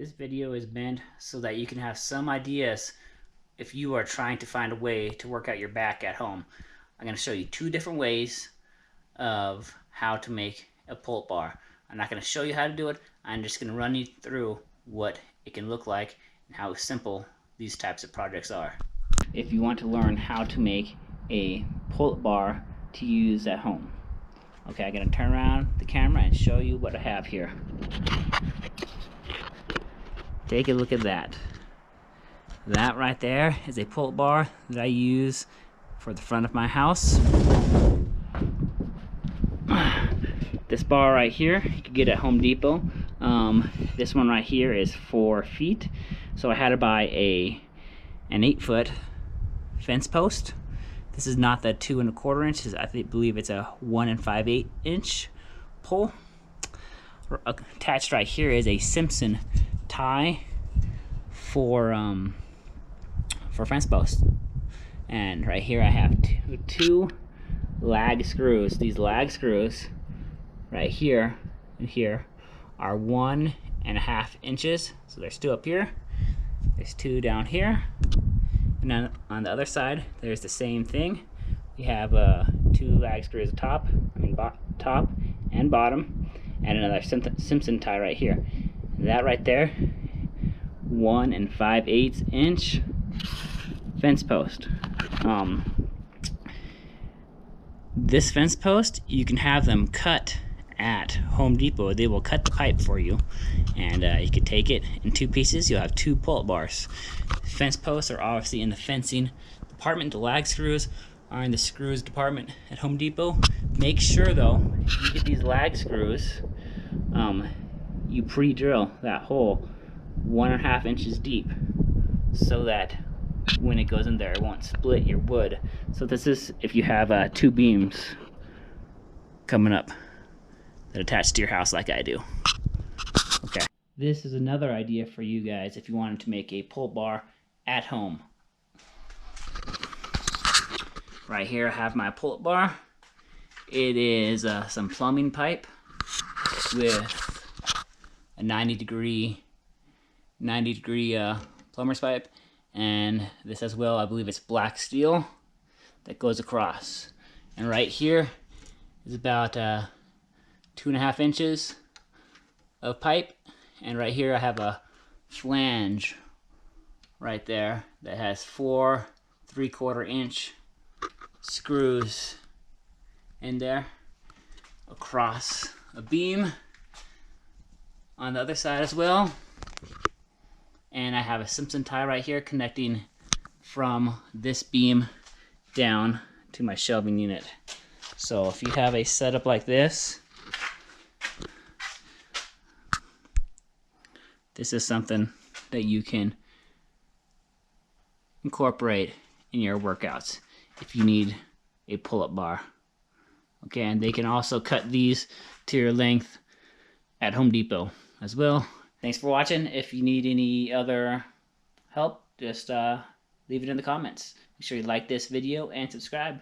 This video is meant so that you can have some ideas if you are trying to find a way to work out your back at home. I'm going to show you two different ways of how to make a pull-up bar. I'm not going to show you how to do it. I'm just going to run you through what it can look like and how simple these types of projects are. If you want to learn how to make a pull-up bar to use at home. Okay, I'm going to turn around the camera and show you what I have here. Take a look at that. That right there is a pull-up bar that I use for the front of my house. This bar right here, you can get at Home Depot. This one right here is 4 feet. So I had to buy an 8-foot fence post. This is not the 2 1/4 inches. I believe it's a 1 5/8 inch pole. Attached right here is a Simpson tie for fence posts. And right here I have two lag screws. These lag screws right here and here are 1 1/2 inches. So there's 2 up here. There's 2 down here. And then on the other side, there's the same thing. We have 2 lag screws top and bottom, and another Simpson tie right here. And that right there, 1 5/8 inch fence post. This fence post, you can have them cut at Home Depot. They will cut the pipe for you, and you can take it in 2 pieces. You'll have 2 pull-up bars. Fence posts are obviously in the fencing department. The lag screws are in the screws department at Home Depot. Make sure though, if you get these lag screws, you pre-drill that hole 1 1/2 inches deep, so that when it goes in there, it won't split your wood. So this is if you have 2 beams coming up that attach to your house like I do. Okay. This is another idea for you guys if you wanted to make a pull bar at home. Right here I have my pull-up bar. It is some plumbing pipe with a 90 degree plumber's pipe, and this as well, I believe it's black steel that goes across. And right here is about 2 1/2 inches of pipe, and right here I have a flange right there that has 4 3/4 inch screws in there across a beam on the other side as well. And I have a Simpson tie right here connecting from this beam down to my shelving unit. So if you have a setup like this, this is something that you can incorporate in your workouts if you need a pull-up bar. Okay, and they can also cut these to your length at Home Depot as well. Thanks for watching. If you need any other help, just leave it in the comments. Make sure you like this video and subscribe.